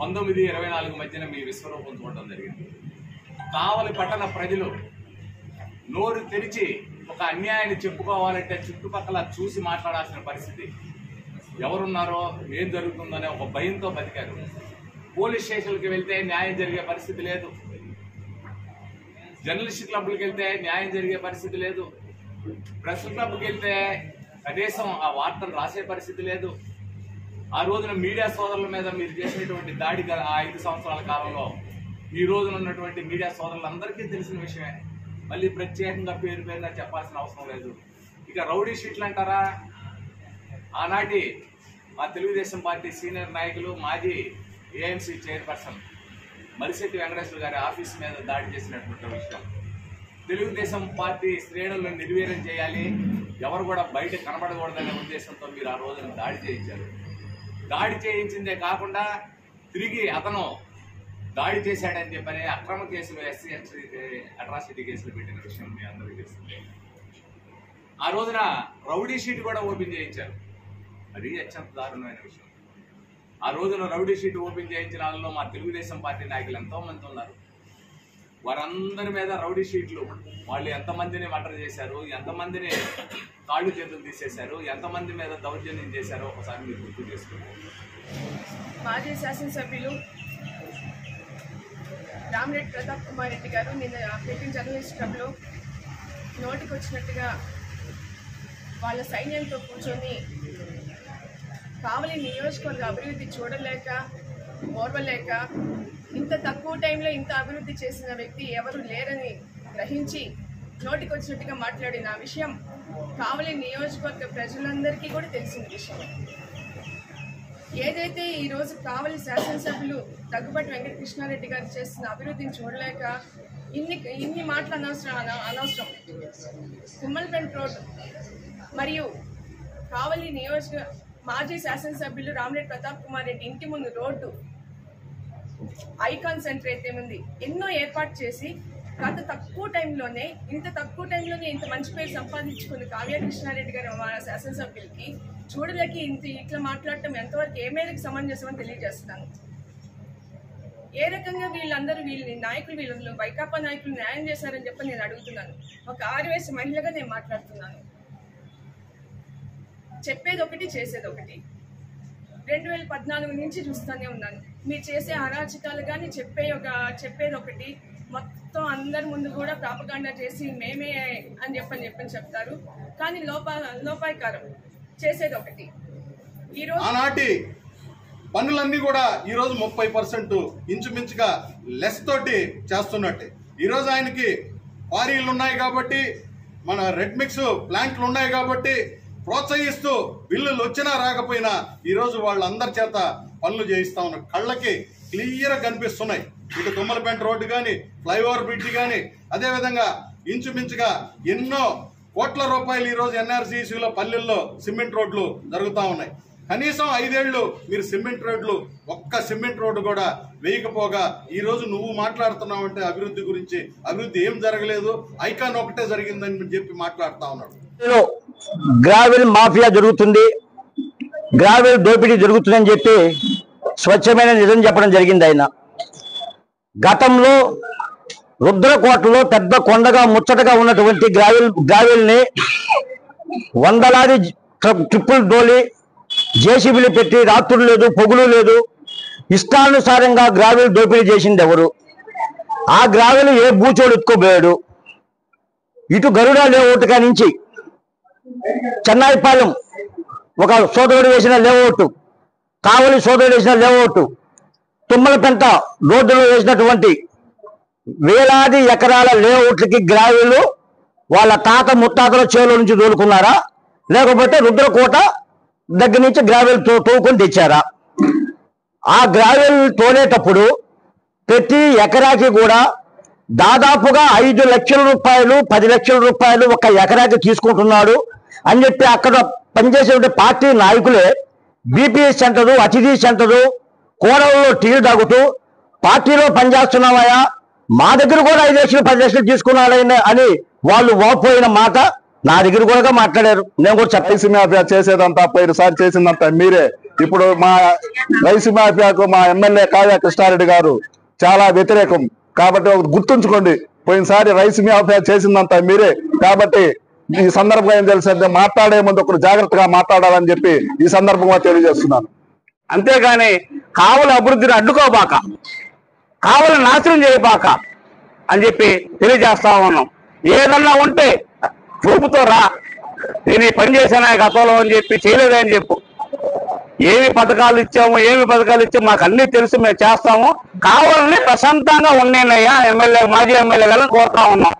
19-24 మధ్యన మీ విశ్వరూపం చూడడం జరిగింది. కావలి పట్టణ ప్రజలు నోరు తెరిచి ఒక అన్యాయాన్ని చెప్పుకోవాలంటే చుట్టుపక్కల చూసి మాట్లాడాల్సిన పరిస్థితి. ఎవరున్నారో ఏం జరుగుతుందనే ఒక భయంతో బతికారు. పోలీస్ స్టేషన్కి వెళ్తే న్యాయం జరిగే పరిస్థితి లేదు, జర్నలిస్ట్ క్లబ్కి వెళ్తే న్యాయం జరిగే పరిస్థితి లేదు, ప్రెస్ క్లబ్కి వెళ్తే కనీసం ఆ వార్తను రాసే పరిస్థితి లేదు. ఆ రోజున మీడియా సోదరుల మీద మీరు చేసినటువంటి దాడి ఆ 5 సంవత్సరాల కాలంలో ఈ రోజున ఉన్నటువంటి మీడియా సోదరులందరికీ తెలిసిన విషయమే. మళ్ళీ ప్రత్యేకంగా పేరుగా చెప్పాల్సిన అవసరం లేదు. ఇక రౌడీ షీట్లు అంటారా, ఆనాటి మా తెలుగుదేశం పార్టీ సీనియర్ నాయకులు మాజీ ఏఎంసీ చైర్పర్సన్ మరిశెట్టి వెంకటేశ్వర గారి ఆఫీస్ మీద దాడి చేసినటువంటి విషయం. తెలుగుదేశం పార్టీ శ్రేణులను నిర్వీర్యం చేయాలి, ఎవరు కూడా బయట కనబడకూడదనే ఉద్దేశంతో మీరు ఆ రోజున దాడి చేయించారు. దాడి చేయించిందే కాకుండా తిరిగి అతను దాడి చేశాడని చెప్పని అక్రమ కేసులు ఎస్సీ అట్రాసిటీ కేసులు పెట్టిన విషయం మీ అందరికీ తెలుస్తుంది. ఆ రోజున రౌడీ షీట్ కూడా ఓపెన్ చేయించారు. అది అత్యంత దారుణమైన విషయం. ఆ రోజున రౌడీ షీట్ ఓపెన్ చేయించిన వాళ్ళలో మా తెలుగుదేశం పార్టీ నాయకులు ఎంతోమంది ఉన్నారు. వారందరి మీద రౌడీ షీట్లు, వాళ్ళు ఎంతమందిని మర్డర్ చేశారు, ఎంతమందిని కాళ్ళు చేతులు తీసేశారు, ఎంతమంది మీద దౌర్జన్యం చేశారో ఒకసారి మీరు గుర్తు చేసుకున్నారు. మాజీ శాసనసభ్యులు రామిరెడ్డి ప్రతాప్ కుమార్ రెడ్డి గారు నిన్న పెట్టిన జర్నలిస్ట్ క్లబ్లో నోటికి వచ్చినట్టుగా వాళ్ళ సైన్యంతో కూర్చొని కావలి నియోజకవర్గ అభివృద్ధి చూడలేక ఓర్వలేక ఇంత తక్కువ టైంలో ఇంత అభివృద్ధి చేసిన వ్యక్తి ఎవరు లేరని గ్రహించి నోటికి వచ్చినట్టుగా మాట్లాడిన విషయం కావలి నియోజకవర్గ ప్రజలందరికీ కూడా తెలిసిన విషయం. ఏదైతే ఈరోజు కావలి శాసనసభ్యులు దగ్గుబాటి వెంకటకృష్ణారెడ్డి గారు చేస్తున్న అభివృద్ధిని చూడలేక ఇన్ని మాటలు అనవసరం. కుమ్మల్పేట రోడ్డు మరియు కావలి మాజీ శాసనసభ్యులు రామిరెడ్డి ప్రతాప్ కుమార్ రెడ్డి ఇంటి ముందు రోడ్డు ఐకాన్ సెంటర్ అయితే ఉంది, ఎన్నో ఏర్పాటు చేసి ఇంత తక్కువ టైంలోనే ఇంత మంచి పేరు సంపాదించుకున్న కావ్య కృష్ణారెడ్డి గారు మా శాసనసభ్యులకి చూడలేక ఇట్లా మాట్లాడటం ఎంతవరకు ఏ మేరకు సమంజసమని తెలియజేస్తున్నాను. ఏ రకంగా వీళ్ళ నాయకులు వీళ్ళు వైకాపా నాయకులు న్యాయం చేశారని చెప్పి నేను అడుగుతున్నాను. ఒక ఆర్యవేశ మహిళగా నేను మాట్లాడుతున్నాను. చెప్పేది ఒకటి, చేసేది ఒకటి. 2014 నుంచి చూస్తూనే ఉన్నాను. మీరు చేసే అరాచకాలు కానీ చెప్పేది ఒకటి, మొత్తం అందరి ముందు కూడా ప్రాపగాండా చేసి మేమే అని చెప్పని చెప్తారు. కానీ లోపాయకారం చేసేది ఒకటి. ఈరోజు ఆనాటి పన్నులన్నీ కూడా ఈరోజు 30% ఇంచుమించుగా లెస్ తోటి చేస్తున్నట్టే. ఈరోజు ఆయనకి క్వారీలు ఉన్నాయి కాబట్టి, మన రెడ్ మిక్స్ ప్లాంట్లు ఉన్నాయి కాబట్టి ప్రోత్సహిస్తూ బిల్లులు వచ్చినా రాకపోయినా ఈరోజు వాళ్ళందరి చేత పనులు చేయిస్తా ఉన్నారు. కళ్ళకి క్లియర్గా కనిపిస్తున్నాయి. ఇటు తుమ్మలపేట రోడ్డు కానీ, ఫ్లైఓవర్ బ్రిడ్జ్ కానీ, అదేవిధంగా ఇంచుమించుగా ఎన్నో కోట్ల రూపాయలు ఈరోజు ఎన్ఆర్సీసీలో పల్లెల్లో సిమెంట్ రోడ్లు జరుగుతూ ఉన్నాయి. కనీసం 5 ఏళ్ళు మీరు సిమెంట్ రోడ్లు ఒక్క సిమెంట్ రోడ్డు కూడా వేయకపోగా ఈరోజు నువ్వు మాట్లాడుతున్నావు అంటే అభివృద్ధి గురించి. అభివృద్ధి ఏం జరగలేదు, ఐకాన్ ఒకటే జరిగిందని చెప్పి మాట్లాడుతూ ఉన్నాడు. గ్రావెల్ మాఫియా జరుగుతుంది, గ్రావెల్ దోపిడీ జరుగుతుందని చెప్పి స్వచ్ఛమైన నిజం చెప్పడం జరిగింది. ఆయన గతంలో రుద్రకోటలో పెద్ద కొండగా ముచ్చటగా ఉన్నటువంటి గ్రావెల్ని వందలాది ట్రిప్పులు డోలి జేసీబీలు పెట్టి రాత్రులు లేదు పొగులు లేదు ఇష్టానుసారంగా గ్రావెల్ దోపిడీ చేసింది ఎవరు? ఆ గ్రావెల్ ఏ బూచోడు ఎత్తుకోబోయాడు? ఇటు గరుడ లేఅవుట్ నుంచి చెన్నాయిపాలెం ఒక సోదరుడు వేసిన లేఅవుట్, కావలి సోదరుడు వేసిన లేఅవుట్, తుమ్మలపెంట రోడ్డులో వేసినటువంటి వేలాది ఎకరాల లేఅవుట్లకి గ్రావెలు వాళ్ళ తాత ముత్తాతల చేలో నుంచి దోలుకున్నారా, లేకపోతే రుద్రకోట దగ్గర నుంచి గ్రావెల్ తోవుకొని తెచ్చారా? ఆ గ్రావెల్ తోలేటప్పుడు ప్రతి ఎకరాకి కూడా దాదాపుగా 5 లక్షల రూపాయలు 10 లక్షల రూపాయలు ఒక ఎకరాకి తీసుకుంటున్నాడు అని చెప్పి అక్కడ పనిచేసే పార్టీ నాయకులే బీపీఎస్ సెంటరు, అతిథి సెంటరు, కోడలలో టీలు తాగుతూ పార్టీలో పనిచేస్తున్నామయ్యా, మా దగ్గర కూడా 5 లక్షలు 10 లక్షలు తీసుకున్నాడని అని వాళ్ళు వాపోయిన మాట నా దగ్గర కూడా మాట్లాడారు. నేను కూడా చెప్పేసి చేసేదంతా పోయినసారి చేసిందంతా మీరే ఇప్పుడు మా రైస్ మాఫియాకు మా ఎమ్మెల్యే కావ్య కృష్ణారెడ్డి గారు చాలా వ్యతిరేకం. కాబట్టి గుర్తుంచుకోండి, పోయినసారి రైస్ మాఫియా చేసిందంతా మీరే. కాబట్టి ఈ సందర్భంగా ఏం తెలుసంటే మాట్లాడే ముందు ఒకరు జాగ్రత్తగా మాట్లాడాలని చెప్పి ఈ సందర్భంగా తెలియజేస్తున్నాను. అంతేగాని కావలి అభివృద్ధిని అడ్డుకోబాక, కావలి నాశనం చేయబాక అని చెప్పి తెలియజేస్తా ఉన్నాం. ఏదన్నా ఉంటే చూపుతో రా, నేను పని చేశాను గతంలో అని చెప్పి చేయలేదని చెప్పు. ఏమి పథకాలు ఇచ్చాము మాకు అన్ని తెలుసు, మేము చేస్తాము. కావాలని ప్రశాంతంగా ఉండేనయ్యా ఎమ్మెల్యే మాజీ ఎమ్మెల్యే గారిని కోరుతా ఉన్నాం.